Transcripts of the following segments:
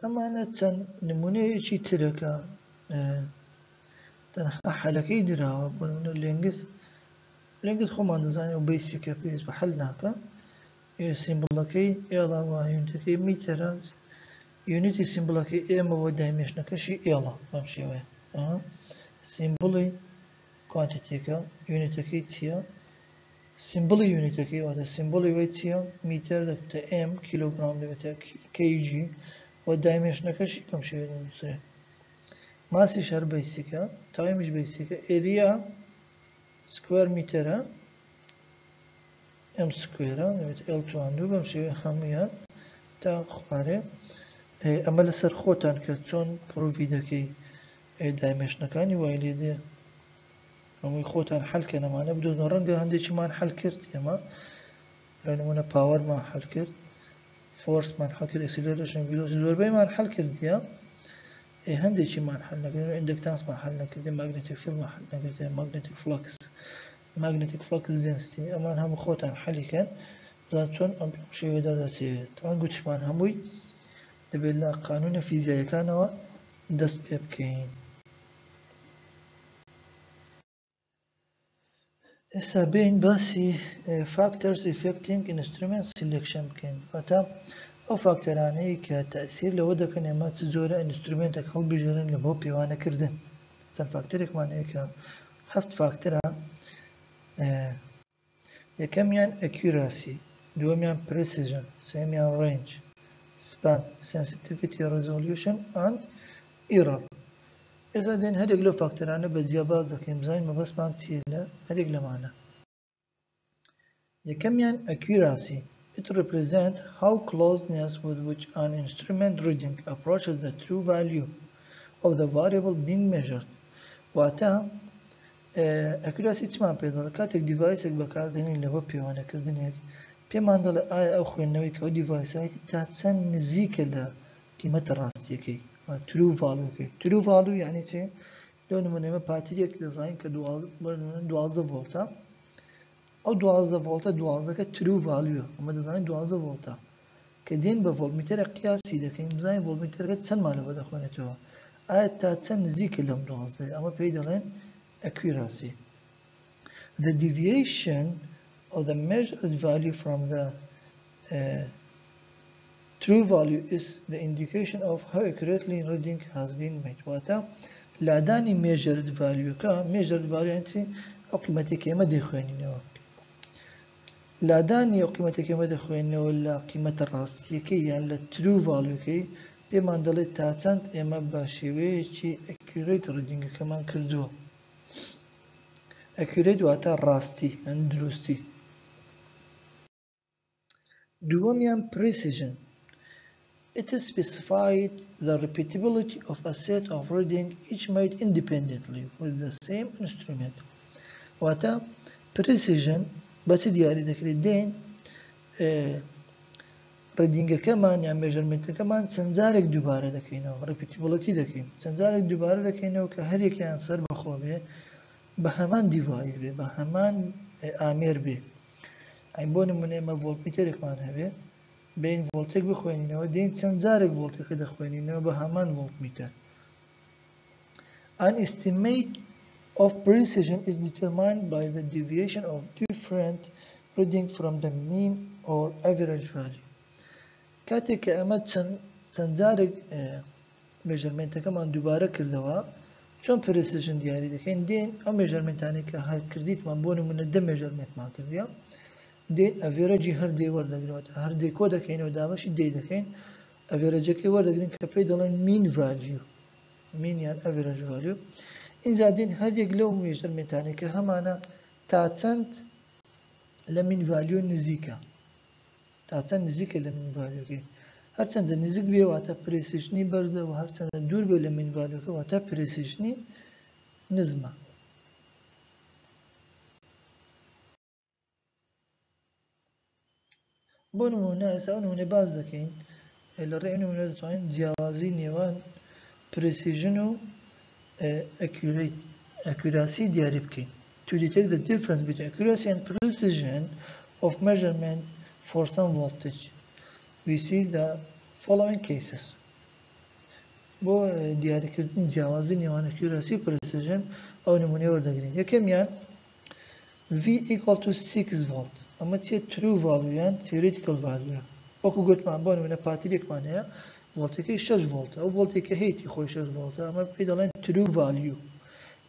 ئەمانە چەند نمونەیەکی ترەکە تەنها حەلەکەی دراوە بۆ نمونە لێنگت خۆمان دەزانێت و بیسیکە پێویست بە حەل ناکە سیمبڵەکەی ئێڵە و یونیتەکەی میتەرە یونیتی سیمبڵەکەی ئێمە بۆ دایمێشنەکەشی ئێڵە بەم شێوەیە سیمبڵی کوانتیتێکە یونیتەکەی چییە سیمبڵی یونیتەکەی واتە سیمبڵی وەی چییە میتر دەکتە ئێم کیلۆگرام دەبێتە کیجی و دایمێشنەکەشی بەم شێوەیە دەنووسرێت ماسیش هەر بیسیکە تایمیش بیسیکە ئێریا سکوێر میتەرە ئەم سکوێرە دەبێت ئێل توان2 بەم شێوەیە هەمویان تا خوارێ ئەمە لەسەر خۆتان کە چۆن پرۆڤی دەکەی دایمێشنەکانی وای لێ دێ هەمووی خۆتان حەلکە نەمانە بدۆزنەوە ڕەنگە هەندێکیمان حەل کرد ئێمە نمونە پاوەرمان حەل کرد فۆرسمان حەل کرد ئەکسیلێرێشن ڤیلۆسیتی زۆربەیمان حەل کردیە هەندێکیمان حەل نەکردین ئیندەکتانسمان حەل نەکردین ماگنێتیک فیلدمان حەل نەکردین ماگنێتیک فلەکس دێنسیتی ئەمان هەموو خۆتان حەلیکەن بزان چۆن ئەم شێوەیە دەردەچێت تاوان گوتشمان هەمووی دەبێت لە قانونە فیزیاییەکانەوە دەست پێ بکەین ئێستا بین باسی factors affecting instrument selection بکەین واتە ئەو فاکتەرانەی کە تەئسیر لەوە دەکەن ئێمە چ جۆرە ئینسترومنتێک هەڵبژێرن لە بۆ پێوانەکردن چەند فاکتەرێکمان هەیە کە 7 فاکتەرە یەکەمیان accuracy دووەمیان precision سێمیان range span sensitivity resolution and error ئێستا دێن هەرێک لەو فاکتەرانە بەجیا باز دەکەین بزانین مەبەستمان چییە لە هەرێک لەمانە یەکەمیان accuracy It represents how closeness with which an instrument reading approaches the true value of the variable being measured. واتە accuracy چمان پێ دەڵێت کاتێک دیڤایسێک بەکاردێنین لەوە پێوانەکردنێک پێمان دەڵێ ئایا ئەو خوێندنەوەی کە ئەو دیڤایسایەتی تا چەند نزیکە لە قیمەتە ڕاستیەکەی true value true value یعنی چێ لەو نمونەیەمە پاتریەک دەزانین کە 12 ڤۆڵتە ئەو 12 ڤۆڵتە 12کە true value ئەمە دەزانین 12 ڤۆڵتە کە دێن بە ڤۆڵتمیتەرە قیاسی دەکەین بزانین ڤۆڵتمیتەرەکە چەندمان لەوە دەخوێنێتەوە ئایا تا چەند نزیکە لەم 12 ئەمە پێی دەڵێن accuracy The deviation of the measured value from the true value is the indication of how accurately reading has been made واتە لادانی measured value کە measured value یعنی ئەو قیمەتێکی ئێمە دەیخوێنینەوە لادانی ئەو قیمەتێکی ئێمە دەخوێنینەوە لە قیمەتە ڕاستیەکەی یان لە true valueکەی پێمان دەڵێت تا چەند ئێمە بە شێوەیەکی accurate readingەکەمان کردووە accurate واتە ڕاستی یان دروستی دووەمیان precision It specified the repeatability of a set of reading each made independently with the same instrument. واتە precision بەچی دیاری دەکرێت دێن ڕیدینگەکەمان یان مێژەرمنتەکەمان چەند جارێک دووبارە دەکەینەوە repeatability دەکەین چەند جارێک دووبارە دەکەینەوە کە هەرێکیان سەر بەخۆ بێ بە هەمان دیڤایس بێ بە هەمان ئامێر بێ ئەی بۆ نمونە ئێمە ڤۆڵتمیتەرێکمان هەبێ بین ڤۆڵتێک بخوێنینەوە دێن چەند جارێک ڤۆڵتەکە دەخوێنینەوە بە هەمان ڤۆڵتمیتەر An estimate of precision is determined by the deviation of different reading from the mean or average value کاتێک کە ئەمە چەند جارێک مێژەرمنتەکەمان دووبارە کردەوە چۆن precision دیاری دەکەین دێن ئەو مێژەرمنتانێک کە هەر کردیتمان بۆ نمونە 10 مێژەرمنتمان کردیە دێن ئەڤێرەجی هەردێ وەردەگرێت هەردێ کۆ دەکەینەوە دابەشی دێ دەکەین ئەڤێرەجەکەی وەردەگرین کە پێی دەڵێن mean value mean یان average value اینجا دێن هەرێک لەو مێژەرمنتانێک کە هەمانە تا چەند لە mean value نزیکە تا چەند نزیکە لە mean valueکەی هەرچەندە نزیک بێ واتە precisionی بەرزە و هەرچەندە دوور بێ لە mean valueکە واتە precisionی نزمە بۆ نمونە ئێستا ئەو نمونەی باز دەکەین لە ڕێی نمونە دەتوانین جیاوازی نێوان precision و accuracy دیاری بکەین To detect the difference between accuracy and precision of measurement for some voltage we see the following cases بۆ دیاریکردنی جیاوازی نێوان ئەکیورەسی و پرسیژن ئەو نمونەی وەردەگرین. یەکەمیان V equal to 6 volt. ئەمە چیە؟ true value یان theoretical value. وەکو گوتمان بۆ نمونە پاتیرێکمان هەیە ڤۆڵتەکەی 6 ڤۆڵتە، ئەو ڤۆڵتێکە هەیەی خۆی 6 ڤۆڵتە، ئەمە پێی دەڵێن true value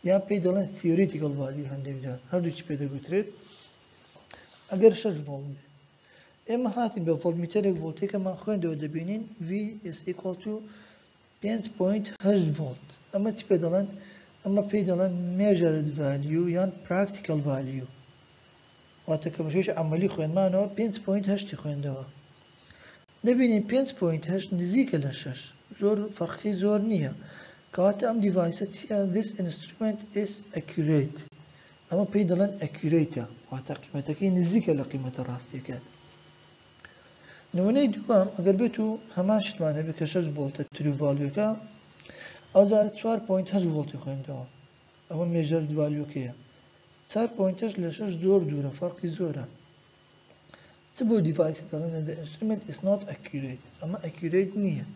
یان پێی دەڵێن theoretical value هەندێک جار هەردووچی پێدەگوترێت. ئەگەر 6 ڤۆڵت بێ ئێمە هاتین بە ڤۆڵتمیتەرێک ڤۆڵتێکەمان خوێندەوە دەبینین V is equal to 5.8 ڤۆڵت. ئەمە چی پێ دەڵێن؟ ئەمە پێی دەڵێن measured value یان practical value، واتە کە بەشێش عەمەلی خوێنمانەوە 5.8 خوێندەوە. دەبینین 5.8 نزیکە لە 6، زۆر فەرقی زۆر نییە، کەواتە ئەم دیڤایسە چیە؟ This instrument is accurate. ئەمە پێی دەڵێن accurate، واتە قیمەتەکەی نزیکە لە قیمەتە ڕاستیەکە. نمونەی دووەم ئەگەر بێت و هەمان شتمان هەبێ کە 6 ڤۆڵتە true value-کە، ئەو جارە 4.8 ڤۆڵتی خوێندەوە، ئەوە measured value-کەیە. 4.8 لە 6 زۆر دوورە، فەرقی زۆرە. چ بۆ دیڤایسی دەڵێن the instrument is not accurate، ئەمە accurate نییە،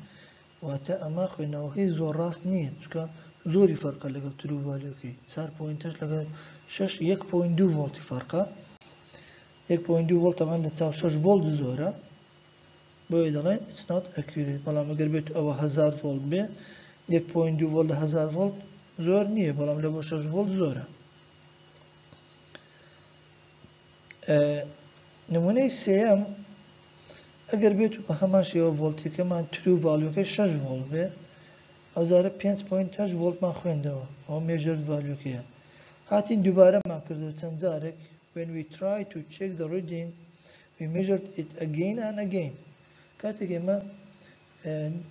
واتە ئەمە خوێندنەوەکەی زۆر ڕاست نییە، چونکە زۆری فەرقە لەگەڵ true value-کەی. 4.8 لەگەڵ 6 1.2 ڤۆڵتی فەرقە. 1.2 ڤۆڵت تەمان لە چاو 6 ڤۆڵت زۆرە، بۆیە دەڵێن it's not accurate. بەڵام ئەگەر بێت ئەوە 1000 ڤۆڵت بێ، 1.2 ڤۆڵت لە 1000 ڤۆڵت زۆر نییە، بەڵام لە بۆ 6 ڤۆڵت زۆرە. نمونەی سێەم ئەگەر بێت و بە هەمان شێوە ڤۆڵتێکەمان true value-کە 6 ڤۆڵت بێ، ئەو جارە 5.8 ڤۆڵتمان خوێندەوە، ئەوە measured value-کەیە. هاتین دووبارەمان کردەوە چەند جارێک. when we try to check the reading we measured it again and again. کاتێک ئێمە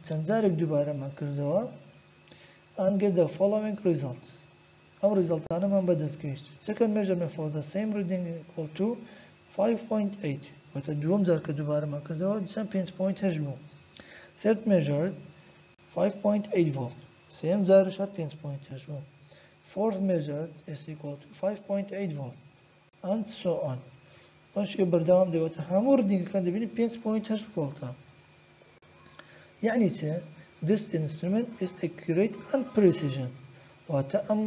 چەند جارێک دووبارەمان کردەوە and get the following result. ئەم ریزڵتانەمان بەدەستگەیشت. second measurement for the same reading equal to 5.8. واتە دووەم جار کە دووبارەمان کردەوە دیسان 5.8 بوو. third measured 5.8 volt. سێم جارش هەر 5.8 بوو. fourth measured is equal to 5.8 volt and so on. بەشێ بەردەوام دەوێتە هەموو ڕدینگەکان دەبینی 5.8 ڤۆڵتە. یعنی چێ؟ This instrument is accurate and precision. واتە ئەم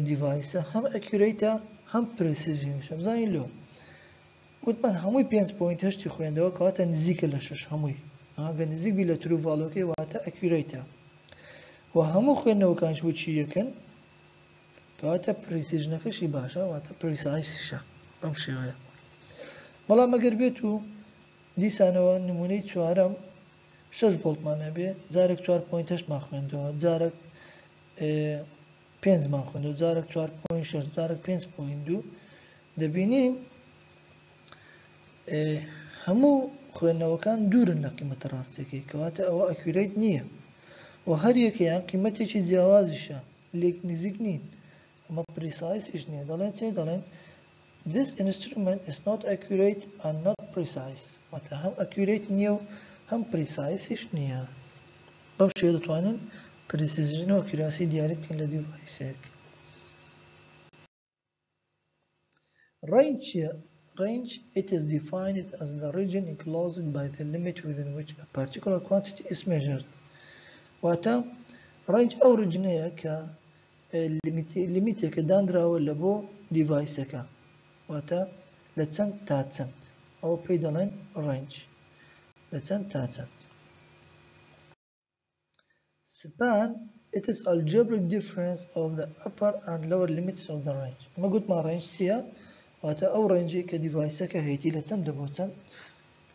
دیڤایسە هەم accurate هەم precision. بزانین لۆ گوتمان هەمووی 5.8 خوێندەوە، کەواتە نزیکە لە 6 هەمووی. ئەگەر نزیک بی لە true value-کەی واتە accurate. و هەموو خوێندنەوەکانش بۆچی یەکەن؟ کەواتە precision-ەکەشی باشە، واتە precise-شە. بەم شێوەیە. بەڵام ئەگەر بێت و دیسانەوە نمونەی چوارەم 6 ڤۆڵتمان هەبێ، جارێک 4.8 مان خوێندەوە، جارێک 5 مان خوێندەوە، جارێک 4.6، جارێک 5.2، دەبینین هەموو خوێندنەوەکان دوورن لە قیمەتە ڕاستیەکەی، کەواتە ئەوە accurate نییە. و هەر یەکەیان قیمەتێکی جیاوازیشە، لێک نزیک نین. ئەمە precise-ش نییە. دەڵێن چێ؟ دەڵێن This instrument is not accurate and not precise. واتە هەم accurate نییە و هەم precise-ش نییە. بەو شێوە دەتوانین precision و accuracy دیاری بکەین لە دیڤایسێک. Range چییە؟ Range, it is defined as the region enclosed by the limit within which a particular quantity is measured. واتە range ئەو ڕجنەیە کە لیمیتێکە دانراوە لە بۆ دیڤایسەکە، واتە لە چەند تا چەند، ئەوە پێی دەڵێن range، لە چەند تا چەند. Span, it is algebraic difference of the upper and lower limits of the range. ئەمە گوتمان range چییە؟ واتە ئەو ڕێنجی کە دیڤایسەکە هەیەی لە چەند بۆ چەند.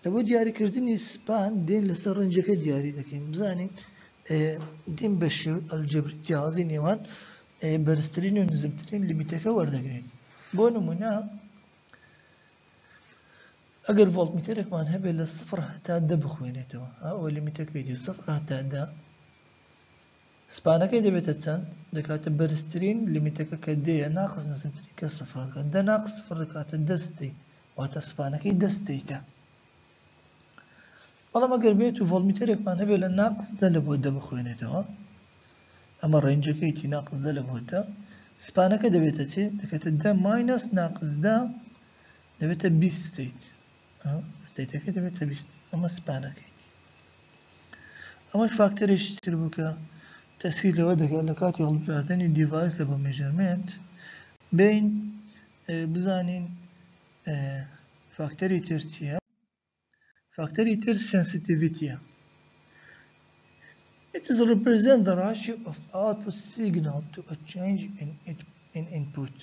لە بۆ دیاریکردنی سپان دێن لەسەر ڕێنجەکە دیاری دەکەین. بزانین دێن بە شێوەی ئەلجەبری جیاوازی نێوان بەرزترین و نزمترین لیمیتەکە وەردەگرین. بۆ نمونە ئەگەر ڤۆڵتمیتەرێکمان هەبێت لە 0 هەتا 10 بخوێنێتەوە، ئەوە لیمیتەکەی دی 0 هەتا 10، سپانەکەی دەبێتە چەند؟ دەکاتە بەرزترین لیمیتەکە کە دەیە ناقص نزمترین کە 0 دەکات. 10 ناقص 0 دەکاتە 10 ستەی، واتە سپانەکەی 10 ستەیتە. بەڵام ئەگەر بێت و ڤۆڵتمیتەرێکمان هەبێت لە ناقص 10 لە بۆ 10 بخوێنێتەوە، ئەمە ڕێنجەکەیەتی ناقص 10 لە بۆ 10، سپانەکە دەبێتە چێ؟ دەکاتە 10 ماینەس ناقص 10 دەبێتە 20 ستەیت. ستەیتەکەی دەبێتە 20. ئەمە سپانەکەیتی. ئەمەش فاکتەرێکی تر بوو کە تەسیر لەوە دەکات لە کاتی هەڵبژاردننی دیڤایس لە بۆ مێژەرمنت بین بزانین فاکتەری تر چییە؟ فاکتەری تر سنسیتیڤیتیە. It is represent the ratio of output signal to a change in input.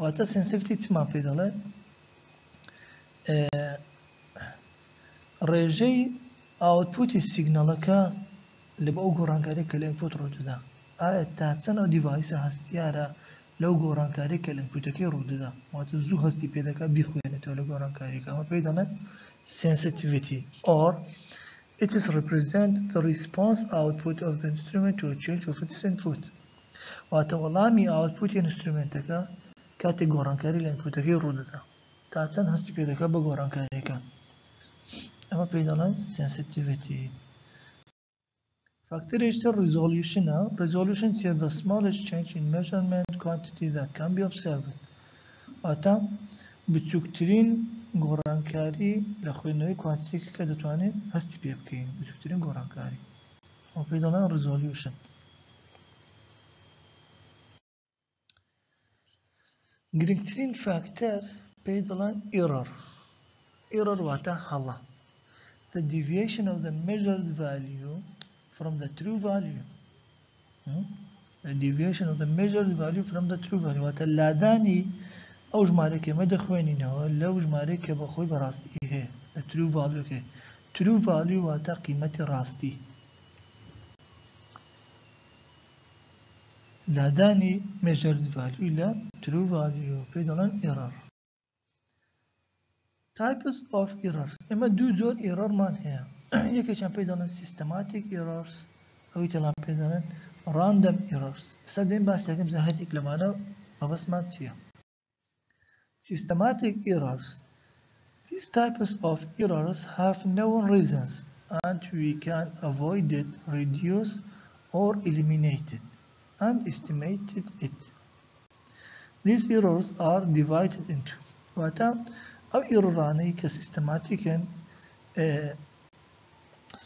واتە sensitivity چمان پێ دەڵێ؟ ڕێژەی ئاوتپوتی سیگنەڵەکە لە بۆ ئەو گۆڕانکاریە کە لە ئینپوت ڕوودەدا. ئایا تا چەند ئەو دیڤایسە هەستیارە لەو گۆڕانکاری کە لە ئینپوتەکەی ڕوودەدا، واتە زوو هەستی پێ دەکات بیخوێنێتەوە لە گۆڕانکاریەکە. ئەمە پێی دەڵێن sensitivity. Or it is represent the response output of the instrument to a change of its input. واتە وەڵامی ئاوتپوتی ئینسترومنتەکە کاتێک گۆڕانکاری لە ئینپوتەکەی ڕوودەدا تا چەند هەستی پێ دەکات بە گۆڕانکاریەکە. ئەمە پێی دەڵێن sensitivity. فاکتەرێکی تر resolutionە. Resolution is the smallest change in measurement quantity that can be observed. واتە بچووکترین گۆڕانکاری لە خوێندنەوەی کوانتیتێکی کە دەتوانین هەستی پێ بکەین، بچووکترین گۆڕانکاری. ئەمە پێی دەڵێن resolution. گرنگترین فاکتەر پێی دەڵێن error. Error واتە هەڵە. The deviation of the measured value from the true value. The deviation of the measured value from the true value. واتە لادانی ئەو ژمارەی کە ئێمە دەخوێنینەوە لەو ژمارەی کە بەخۆی بەڕاستی هەیە لە true value کە true value واتە قیمەتی ڕاستی. لادانی measured value لە true value پێی دەڵێن error. Types of error. ئێمە دوو جۆر errorمان هەیە. یەکێکیان پێی دەڵێن systematic errors، ئەوی تەڵان پێی دەڵێن random errors. ئێستا دێن باسی دەکەم هەر یەک لەمانە مەبەستمان چییە. Systematic errors. These types of errors have known reasons and we can avoid it, reduce or eliminate it and estimate it. These errors are divided into. واتە ئەو ئێرۆرانەی کە سیستەماتیکن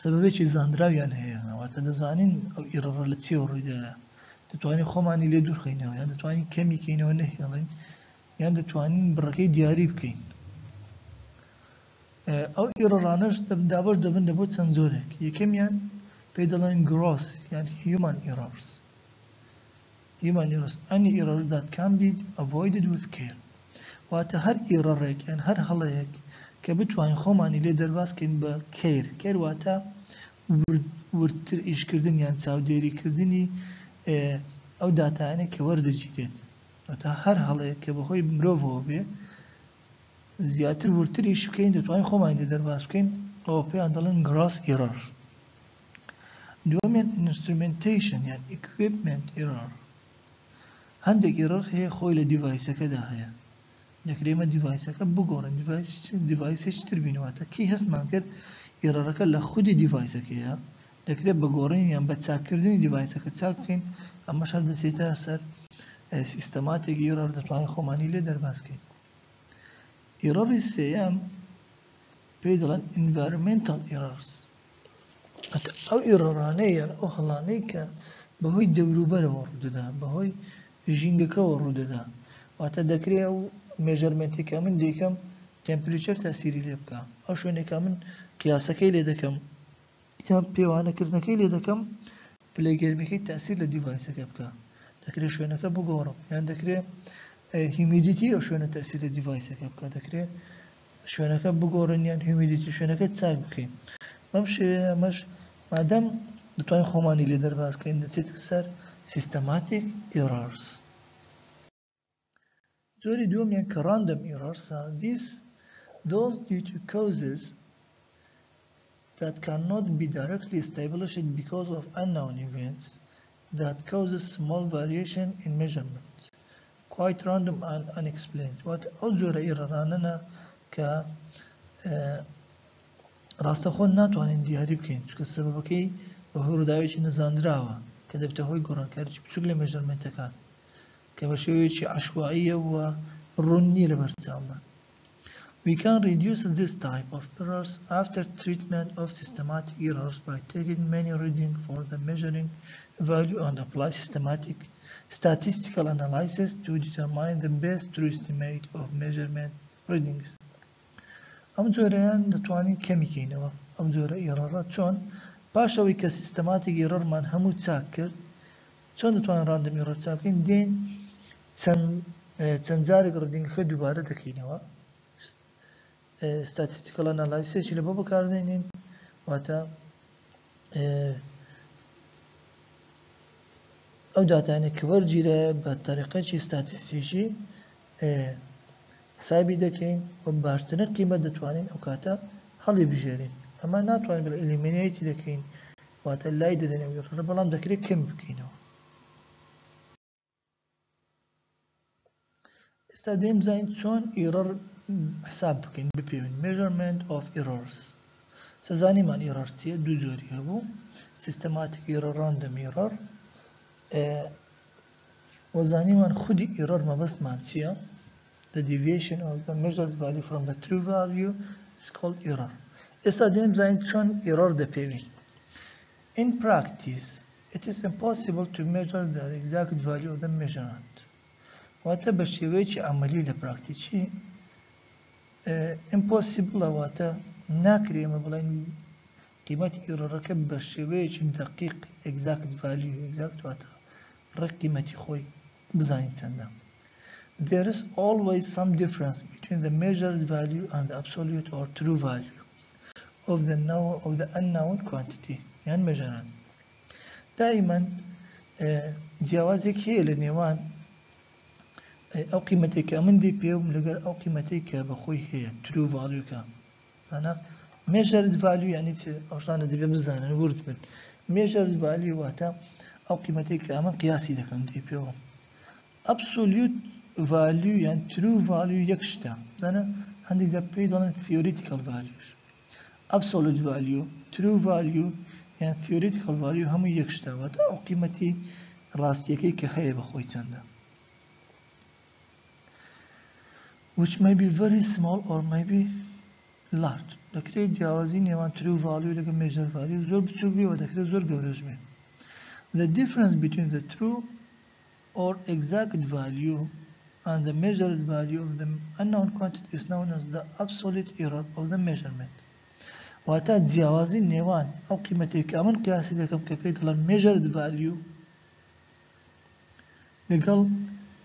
سەبەبێکی زانراویان هەیە، واتە دەزانین ئەو ئێرۆرە لە چێوە ڕوویدایە، دەتوانین خۆمانی لێ دوورخەینەوە، یان دەتوانین کەمی کەینەوە نەهێڵین، یان دەتوانین بڕەکەی دیاری بکەین. ئەو ئێرۆرانەش دابەش دەبن لە بۆ چەند زۆرێک. یەکەمیان پێی دەڵێن gross یان human errors. Human errors. Any errors that can be avoided with care. واتە هەر ئێرەڕێک یان هەر هەڵەیەک کە بتوانین خۆمانی لێ دەرباسکەین بە کەیر. کەیر واتە ورتر ئیشکردن یان چاودێریکردنی ئەو داتایانە کە وەردەگیرێت. واتە هەر هەڵەیەک کە بەخۆی مرۆڤەوە بێ زیاتر ورتر ئیش بکەین دەتوانین خۆمانی لێ دەرباس بکەین، ئەوە پێیان دەڵێن gross error. دووەمیان instrumentation یان equipment error. هەندێک ئێرەر هەیە خۆی لە دیڤایسەکەدا هەیە. دەکرێت ئێمە دیڤایسەکە بگۆڕین، دیڤایسێکی تر بینەوەتە کی هەستمان کرد ئێرەرەکە لە خودی دیڤایسەکەیە، دەکرێت بە گۆڕین یان بە چاککردنی دیڤایسەکە چاک بکەین. ئەمەش هەر دەچێتە سەر سیستەماتێکی ئێرەر دەتوانین خۆمانی لێ دەرباسکەین. ئێرەری سێیەم پێی دەڵێن environmental errors. ئەو ئێرەرانەیە یان ئەو هەڵانەی کە بەهۆی دەوروبەرەوە ڕوودەدا، بەهۆی ژینگەکەەوە ڕوودەدا. واتە دەکرێت ئەو مێژەرمنتێکە من دیکەم تەمپریچەر تاسیری لێ بکە، ئەو شوێنێکە من قیاسەکەی لێ دەکەم یان پێوانەکردنەکەی لێ دەکەم پلەگەرمیەکەی تاسیر لە دیڤایسەکە بکە. دەکرێت شوێنەکە بگۆڕم، یان دەکرێت هیومیدیتی ئەو شوێنە تاسیر لە دیڤایسەکە بکە، دەکرێت شوێنەکە بگۆڕن یان هیومیدیتی شوێنەکە چاک بکەین. بەم شێوەیە ئەمەش مادەم دەتوانین خۆمانی لێ دەرباسکەین دەچێت سەر systematic errors. زۆری دووەمیان کە random errors are those due to causes that cannot be directly established because of unknown events that causes small variation in measurement, quite random and unexplained. واتە ئەو جۆرە ئێرەرانەنە کە ڕاستەخۆن ناتوانین دیاری بکەین چونکە سەبەبەکەی بەهۆی ڕووداوێکی نەزانراوە کە دەبێتە هۆی گۆڕانکاریی بچووک لە مێژەرمنتەکان کە بە شێوەیەکی عەشوائیە و ڕوون نییە لە بەرچاومان. We can reduce this type of errors after treatment of systematic errors by taking many readings for the measuring value and apply statistical analysis to determine the best true estimate of measurement readings. ئەم جۆرەیان دەتوانین کەمیکەینەوە ئەم جۆرە ئێرەڕە چۆن پاشەوەی کە سیستەماتیک ئێرەرمان هەموو چاک کرد چۆن دەتوانین ڕاندەم ئێرەر چاک بکەین دێن چەند جارێک ڕیدینگەکە دووبارە دەکەینەوە statistical analysis لە بۆ بەکاردێنین واتە ئەو داتانێک کە وەرگیرە بە تەریقەیەکی ستاتیستیکی حسابی دەکەین و باشترین قیمەت دەتوانین ئەو کاتە هەڵی بژێرین ئەمە ناتوانین بە ئلیمینیتی دەکەین واتە لای دەدەین ئەو ئێرەرە بەڵام دەکرێت کەم بکەینەوە ئێستا دێم بزانین چۆن ئێرەر حساب بکەین بپێوین measurement of errors سەزانیمان ئێرەر چییە دوو جۆری هەبوو systematic error random error وەزانیمان خودی ئێرەر مەبەستمان چییە the deviation of the measured value from the true value is called error. ئێستا دێم بزانین چۆن ئێرەر دەپێوین. In practice, it is impossible to measure the exact value of the measurement. واتە بە شێوەیەکی عەمەلی لە پراکتیکی impossible واتە ناکرێ ئێمە بڵێن قیمەتی ئێرەرەکە بە شێوەیەکی دقیق exact value exact واتە ڕێک قیمەتی خۆی بزانین چەندە. There is always some difference between the measured value and the absolute or true value of the unknown quantity يعني measurement. دائما جیاوازێک هەیە لە نێوان ئەو قیمەتێک کە من دەی پێوم لەگەر ئەو قیمەتێک کە بەخۆی هەیە true value کە زانە measured value یعنی چ ئەو شتانە دەبێ بزانن ورد بن measured value واتە ئەو قیمەتێک کە ئەمە قیاسی دەکەم دەی پێوم absolute value يعني true value یەک شتە زانە هەندێک جار پێی دەڵێن theoretical values absolute value true value يعني theoretical value هەموو یەک شتە واتە ئەو قیمەتی ڕاستیەکەی کە هەیە بەخۆی چەندە which may be very small or may be large دەکرێت جیاوازی نێوان true value لەگەڵ measured value زۆر بچووک بێ و دەکرێت زۆر گەورەش بێ the difference between the true or exact value and the measured value of the unknown quantity is known as the absolute error of the measurement. واتە جیاوازی نێوان ئەو قیمەتێک کە ئەمن قیاسی دەکەم کە پێی دەڵێن measured value لەگەڵ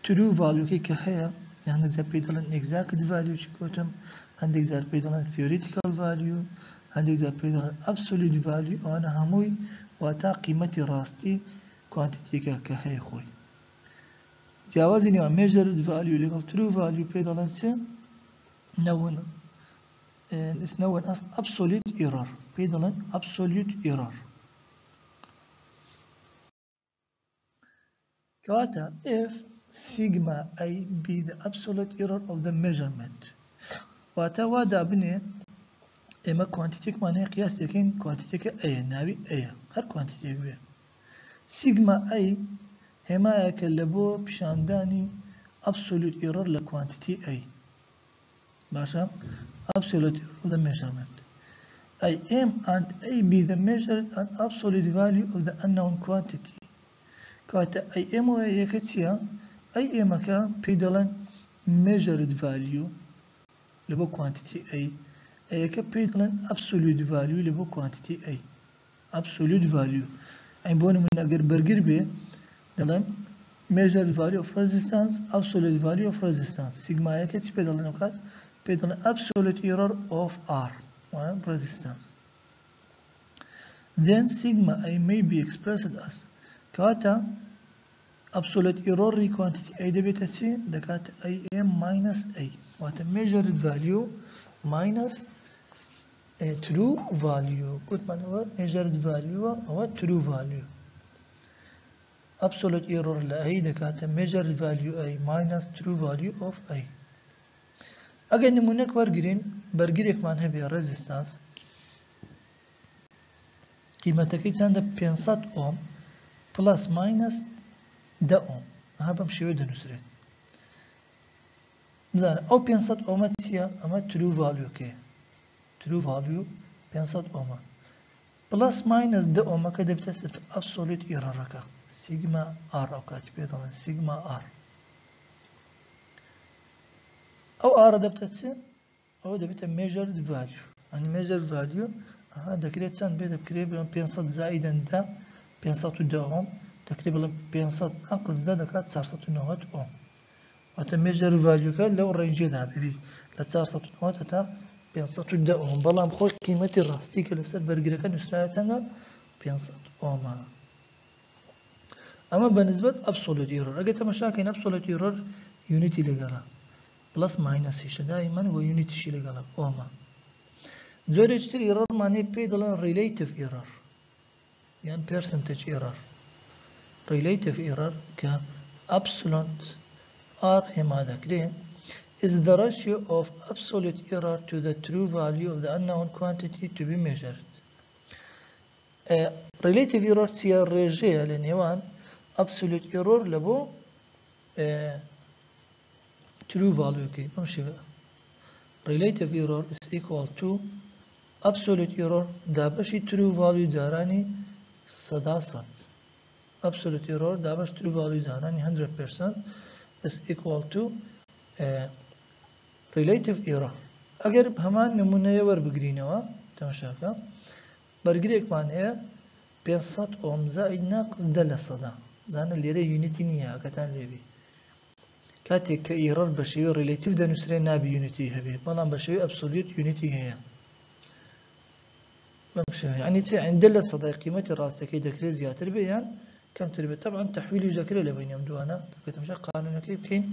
true value کە هەیە هەندێک جار پێی دەڵێن exact value چی گوتم هەندێک جار پێی دەڵێن theoretical value هەندێک جار پێی دەڵێن absolute value ئەوانە هەمووی واتە قیمەتی ڕاستی کوانتیتێکە کە هەیە خۆی جیاوازی نێوان measured value لەگەڵ true value پێی دەڵێن چ is known as absolute error پێی دەڵێن absolute error کەواتە if sigma a be the absolute error of the measurement واتە وا دابنێ ئێمە کوانتیتێکمان هەیە قیاس دەکەین کوانتیتێکە ئەیە ناوی ئەیە هەر کوانتیتێک بێ sigma a هێمایەکە لە بۆ پیشاندانی absolute error لە quantity A باشە absolute error of the measurement I am and A be the measured and absolute value of the unknown quantity کاتە I am و یەکە چییە I amەکە پێی دەڵێن measured value لە بۆ quantity A یەکە پێی دەڵێن absolute value لە بۆ quantity A absolute value ئەی بۆ نمونە ئەگەر بەرگر بێ دەڵێن measured value of resistance absolute value of resistance sigma یەکە چی پێ دەڵێن ئەو کات پێ دەڵێن absolute error of R resistance then sigma A may be expressed as کاتە absolute error quantity A دەبێتە چی دەکاتە AM minus A واتە measured value minus true value گوتمانەوە measured value ئەوە true value absolute error لە A دەکاتە measured value A minus true value of A ئەگەر نمونەک وەرگرین بەرگرێکمان هەبێ resistance قیمەتەکەی چەندە 500 ohm plus minus 10 ohm ئەها بەم شێوەیە دەنووسرێت بزانە ئەو 500 ئۆمە چییە؟ ئەمە ترو ڤالیۆکەیە، ترو ڤالیۆ 500 ئۆمە پلس ماینەس 10 ئۆمەکە دەبێتە ئەبسۆلیوت ئێرەڕەکە سیگما ئار ئەو کاتی پێ دەڵێن سیگما ئار. ئەو ئارە دەبێتە چ؟ ئەوە دەبێتە measured value، ئەنی measured value دەکرێت چەند بێ؟ دەکرێت بڵێن 500 زائیدەن 10 510 ئۆم، دەکرێت بڵێن 500 ناقص 10 دەکات 490 ئۆم. واتە measured value-کە لەو ڕێنجێدا دەبێت لە 490 تا 510 ئۆم، بەڵام خۆش قیمەتی ڕاستی کە لەسەر بەرگرەکە نووسراوە چەندە؟ 500 ئۆمە. ئەمە بەنسبەت ئەبسۆلیوت ئێرۆر. ئەگەر تەماشاکەین ئەبسۆلیوت ئێرۆر یونیتی لەگەڵا پلس ماینەسیشە دائیمەن و یونیتیشی لەگەڵا ئۆمە. زۆرێکی تر ئێرۆرمانەیە پێی دەڵێن ریلیتیڤ ئێرۆر یان پێرسنتێج ئێرۆر. ریلیتیڤ ئێرۆر کە ئەبسولۆنت ئار هێما دەکرێت is the ratio of absolute error to the true value of the unknown quantity to be measured. Relative error چیە؟ ڕێژەیە لە نێوان absolute error لە بۆ true value-کەی بەم شێوەیە. Relative error is equal to absolute error دابەشی true value جارانی 100%. Absolute error دابەش true value جارانی 100% is equal to relative error. ئەگەر هەمان نمونەیە وەربگرینەوە تەماشاکە بەرگرێکمان هەیە 500 ئۆم زائید ناقص 10%. زانە لێرە یونیتی نییە ئاگاتان لێبێ. کاتێک کە ئێرەر بە شێوەی ریلیتیڤ دەنووسرێ نابی یونیتی هەبێ، بەڵام بە شێوەی ئەبسۆلیوت یونیتی هەیە. بەم شێوەیە یعنی چ؟ یعنی 10% قیمەتی ڕاستەکەی دەکرێت زیاتر بێ یان کەمتر بێت. طبعا تەحویلیش دەکرێت لە بینی ئەم دوانە. تەماشا قانونەکەی بکەین.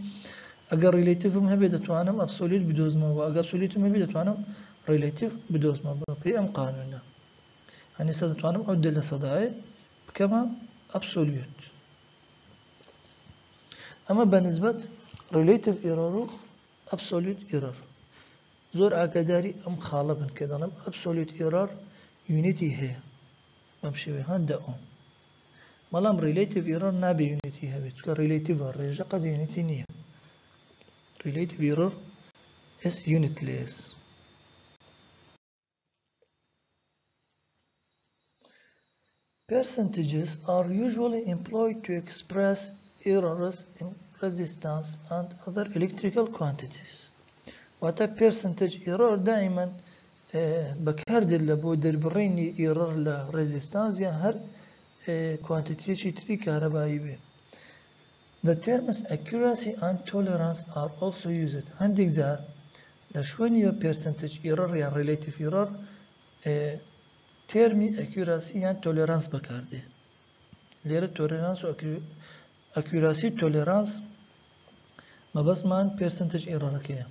ئەگەر ریلیتیڤم هەبێ دەتوانم ئەبسۆلیوت بدۆزمەوە، ئەگەر ئەبسۆلیوتم هەبێ دەتوانم ریلیتیڤ بدۆزمەوە پێی ئەم قانونە. هەنی سە دەتوانم ئەو 10% بکەمە ئەبسۆلیوت. ئەمە بەنسبەت ریلیتیڤ ئێرۆر و ئەبسۆلیوت ئێرۆر. زۆر ئاگاداری ئەم خاڵە بن کە دەڵێم ئەبسۆلیوت ئێرۆر یونیتی هەیە بەم شێوەیە 100 ئۆم، بەڵام ریلیتیڤ ئێرۆر نابێ یونیتی هەبێت چونکە ریلیتیڤە ڕێژە قەت یونیتی نییە. Relative error is unitless. Percentages are usually employed to express errors in resistance and other electrical quantities. واتە percentage error دائما بەکاردێت لە بۆ دەربڕینی error لە resistance یان هەر quantity تری کارەبایی بێ. The terms accuracy and tolerance are also used. هەندێک جار لە شوێنی percentage error یان relative error تێرمی accuracy یان tolerance بەکاردێ. لێرە tolerance و accuracy tolerance مەبەستمان percentage errorەکەیە.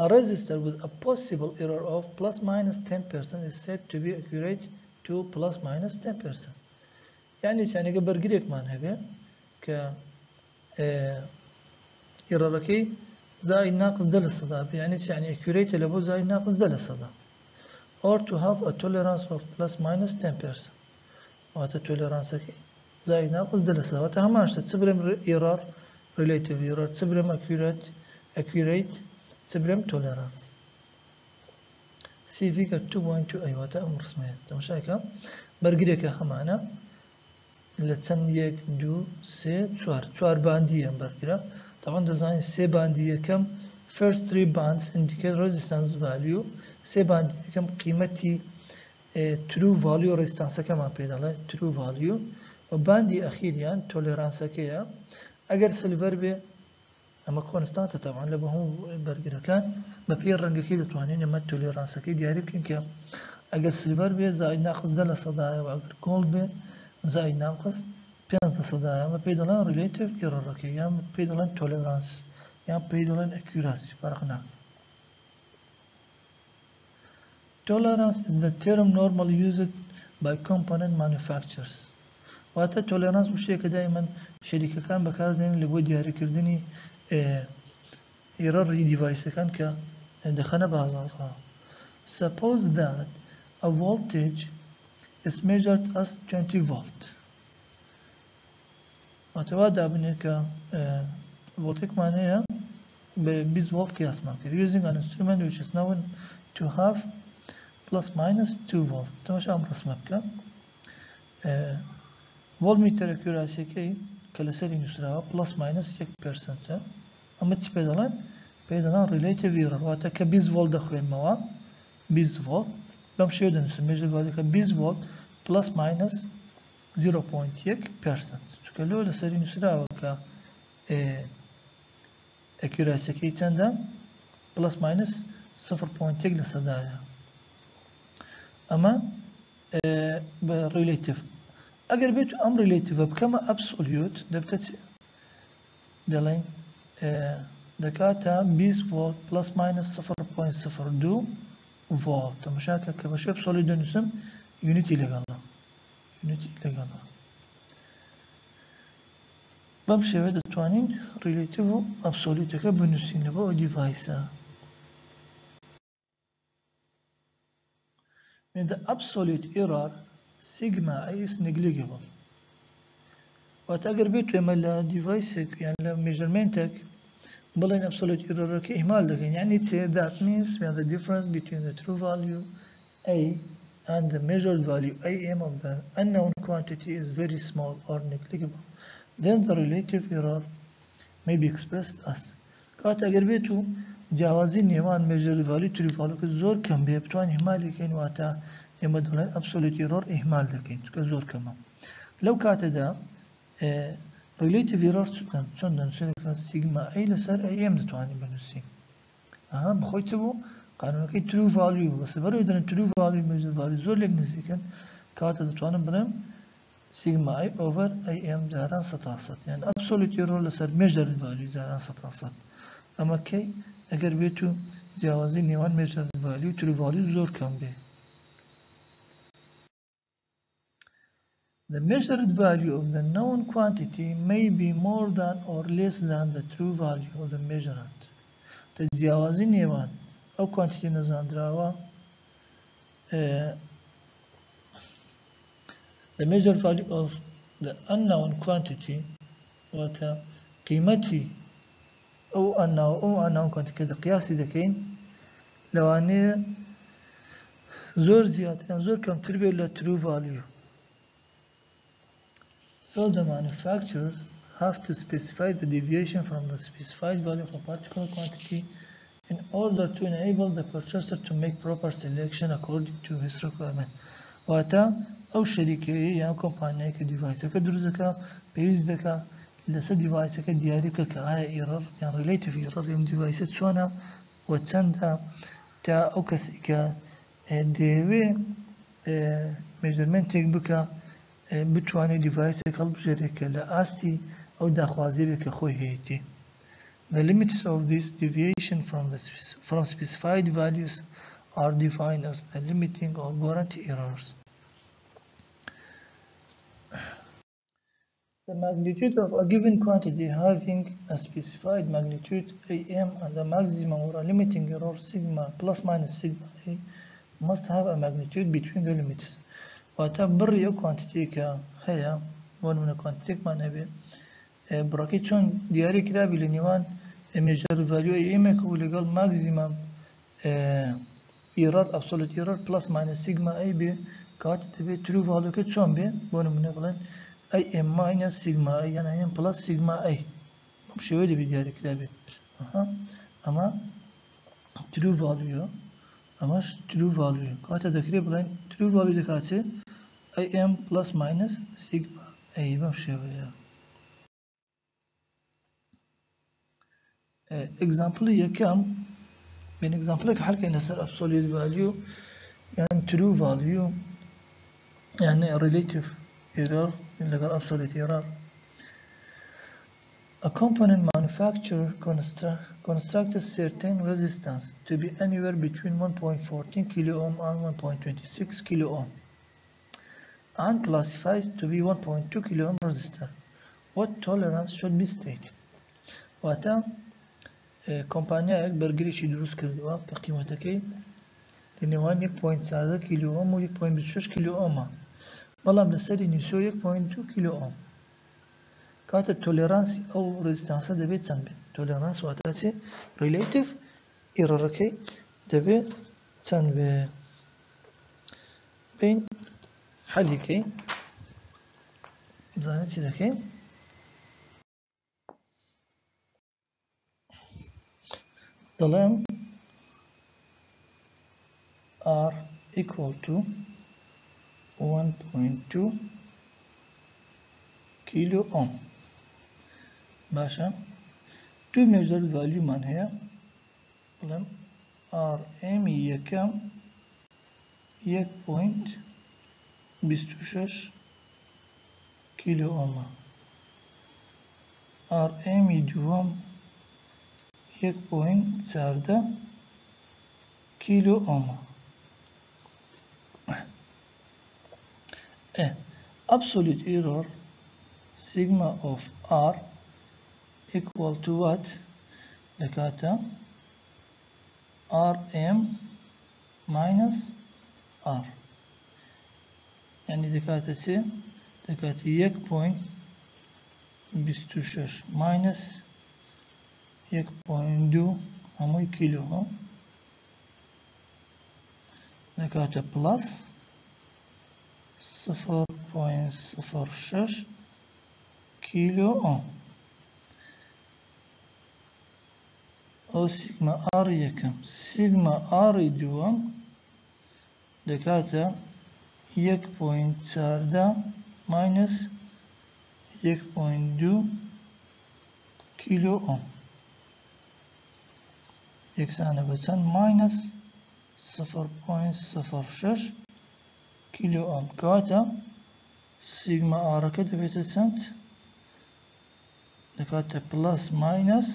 A resistor with a possible error of plus minus 10% is said to be accurate to plus minus 10%. یعنی چانێکە بەرگرێکمان هەبێ کە ئێرەرەکەی زائد ناقص 10% يعني accurate لە بۆ زائد ناقص 10%. or to have a tolerance of plus minus 10%. واتە تۆلێرانسەکەی زائد ناقص 10%. واتە هەماشتە چ برێم error relative error چ برێم accurate چ برێم tolerance. C figure 2.2 واتە ئەم ڕسمەیە تەماشاکە بەرگرێکە هەمانە لە چەند 1 2 3 4 باندی ئەم بەرگرە. طبعا دەزانین سێ باندی یەکەم first three bands indicate resistance value. سێ باندی یەکەم قیمەتی true value resistance-ەکەمان پێ دەڵێ true value و باندی ئەخیریان تۆلێرانسەکەیە. ئەگەر سلڤەر بێ ئەمە کۆنستانتە طبعا لە بە هەموو بەرگرەکان بە پێی ڕەنگەکەی دەتوانین ئەمە تۆلێرانسەکەی دیاری بکەین کە ئەگەر سلڤەر بێ زائد ناقص 10% و ئەگەر گۆڵد بێ زائد ناقص 5%. ئەمە پێی دەڵێن relative error-ەکەی یان پێی دەڵێن tolerance یان پێی دەڵێن accuracy فەرق ناکات. Tolerance is the term normally used by component manufacturers. واتە tolerance وشەیەکە دائما شەریکەکان بەکاردێنن لە بۆ دیاریکردنی ئێرەڕی دیڤایسەکان کە دەخەنە بازاڕەوە. Suppose that a voltage is measured as 20 volt. واتە وا دابنێ کە ڤۆڵتێکمان هەیە 20 volt قياس ما كر using an instrument which is known to have plus minus 2 volt تماش أمر رسمه بك voltmeter accuracy كي كالسري نسرعه plus minus 1% أما تسبيدلان بيدلان relative error واتا ك 20 volt دخوين موا 20 volt بمشي يدن نسميه بعد ك 20 volt plus minus 0.1% چونکە لۆ لەسەری نووسراوە کە ئەکیوراسیەکەی چەندە پلس ماینس 0.1 لە سەدایە ئەمە بە ڕیلیتیڤ ئەگەر بێت ئەم ڕیلیتیڤە بکەمە ئەبسۆلیوت دەبتە دەڵێن دەکاتە 20 ڤۆلت پلس ماینس 0.02 ڤۆلت تەماشاکە کە بەشێ ئەبسۆلیوت دەنووسم یونیتی لەگەڵە بەم شێوە دەتوانین ریلیتیڤ و ئەبسۆلیوتەکە بنووسین لەبۆ ئەو دیڤایسە. The absolute error sigma is negligible. واتە ئەگەر بێت ئێمە لە دیڤایسێک یان لە میژەرمێنتێک بڵێن absolute errorەکە ئیهمال دەکەین یعنی چێ that means the difference between the true value A and the measured value AM of the unknown quantity is very small or negligible. Then the relative error may be expressed as کات ئەگەر بێت و جیاوازی نێوان measured value true value کە زۆر کەم بێ بتوان ئیهمالێکەین واتە ئێمە دەڵێن absolute error ئیهمال دەکەین چونکە زۆر کەمە لەو کاتەدا relative error چۆن دەنووسێت سیگما A لەسەر AM دەتوانین بنووسین بخۆی چ بوو قانونەکەی true value بەسەبەرەوەی دەڵێن true value measured value زۆر لێک نزیکن کاتە دەتوانم بڵێم sigma I over AM جاران 100% يعني absolute error لسر measured value جاران 100% اما كي اگر بيتو جوازي نيوان measured value true value زور كم بي The measured value of the known quantity may be more than or less than the true value of the measurement. تجاوزي نيوان او quantity نزاندراوا The measured value of the unknown quantity وتا قيمتي أو unknown quantity كده قياسي دكين لو أني زور زيادة يعني زور كم تربية ل true value. So the manufacturers have to specify the deviation from the specified value of a particular quantity in order to enable the purchaser to make proper selection according to his requirement. وتا أو شركة يعني كومبانيا كديفايس كدرزكا بيز دكا لسه ديفايس كدياري كهاي ايرور يعني ريليتيف ايرور يعني ديفايس شونا وتسندا تا أو كسيكا ديوي measurement بكا بتواني ديفايس قلب شركة لأستي أو داخوازي بك خوي هيتي. The limits of this deviation from specified values are defined as the limiting or warranty errors. The magnitude of a given quantity having a specified magnitude AM and a maximum or a limiting error sigma plus minus sigma A must have a magnitude between the limits. وتبرئ quantity كهيا ون quantity ما نبي براكي شون دياري كرابي لنيوان measure value AM كوليقال maximum error absolute error plus minus sigma A بي كات تبي true value كشون بي ون بنقولن AM minus sigma A يعني AM plus sigma A مش ويدي بدياري كرابي أما true value أماش true value كات ذكري بلين true value دكاتي AM plus minus sigma A مش ويا example يكام من example كحركة نصير absolute value يعني true value يعني relative error اللي قال absolute error. A component manufacturer constructs certain resistance to be anywhere between 1.14 kilo ohm and 1.26 kilo ohm and classifies to be 1.2 kilo ohm resistor. What tolerance should be stated? واتا كومبانيا برجريشي دروس كردوا كقيمتكي لنوان 1.4 كيلو اوم و 1.26 كيلو اوم بلام لسري نسو 1.2 كيلو اوم کاتە تۆلێرانسی ئەو ڕێزیستانسە دەبێت چەند بێت تۆلێرانس واتە چێ ریلیتیڤ ئێرەرەکەی دەبێت چەند بێت بین حەلیکەی بزانێت چی دەکەین دەڵێم R equal to 1.2 kilo ohm باشە دوو مێژەر ڤالیومان هەیە بڵێم RM یەکەم 1.26 کیلو ئۆمە RM دووەم 1.14 کیلو ئۆمە absolute error sigma of R equal to what دەکاتە RM minus R يعني دەکاتە چێ دەکاتە 1.26 minus 1.2 هەمووی کیلو ئۆم دەکاتە plus 0.06 کیلو ئۆم ئەو سیگما ئار یەکەم سیگما ئاری دووەم دەکاتە 1.14 minus 1.2 کیلو ئۆم یەکسانە بە چەند minus 0.06 کیلو ئۆم کەواتە سیگما ئارەکە دەبێتە چەند دەکاتە پلس ماینەس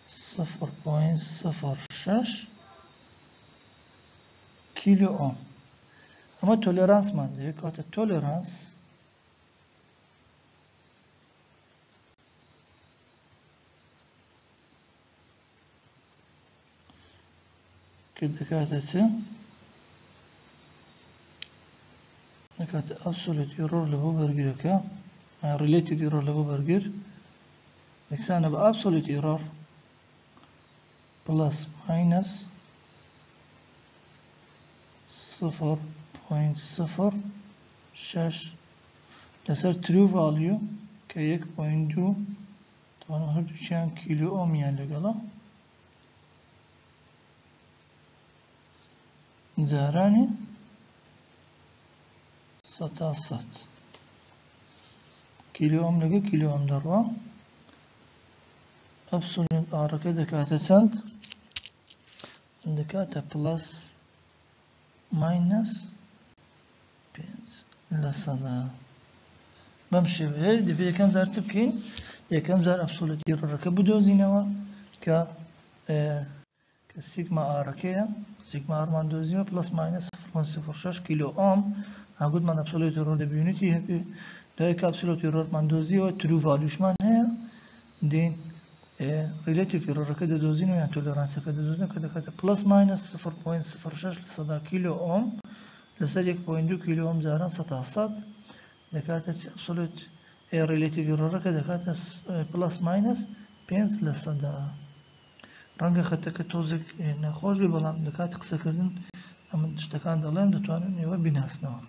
0.06 کیلو ئۆم ئەمە تۆلێرانسمان دەوێت کەواتە تۆلێرانس کە دەکاتە چ دەکاتە ئەبسۆلوت ئێرۆر لە بۆ بەرگرەکە ریلیتیڤ ئێرۆر لە بۆ بەرگر یەکسانە بە ئەبسۆلوت ئێرۆر پلس ماینەس 0.06 لەسەر ترو ڤالیو کە 1.2 تەواو هەردووچیان کیلو ئۆمیان لەگەڵە جارانی 100 کیلو ئۆم لەگە کیلو ئۆم دەڕوا ئەبسۆلوت ئارەکە دەکاتە چەند دەکاتە پلس ماینەس 5 لە سەدا بەم شێوەیە دەبێت یەکەم جار چ بکەین یەکەم جار ئەبسۆلوت ئێرۆرەکە بدۆزینەوە کە سیگما ئارەکەیە سیگما ئارمان دۆزیەوە پلس ماینەس 0.06 کیلو ئۆم هاگوتمان ئەبسۆلوت ئێرۆر لە بیونیتی هەبێ دوای کە ئەبسۆلوت ئێرۆرمان دۆزیەوە ترو ڤالیوشمان هەیە دێن ریلیتیڤ ئێرۆرەکە دەدۆزینەوە یان تۆلێرانسەکە دەدۆزینەوە کە دەکاتە پلس ماینەس 0.06 لە سەدا کیلو ئۆم لەسەر 1.2 کیلو ئۆم جاران 100 دەکاتە ئەبسۆلوت ریلیتیڤ ئێرۆرەکە دەکاتە پلس ماینەس 5 لە سەدا ڕەنگە خەتەکە تۆزێک نەخۆش بێ بەڵام لە کاتی قسەکردن ئەمن شتەکان دەڵێم دەتوانن ئێوە بیناسنەوە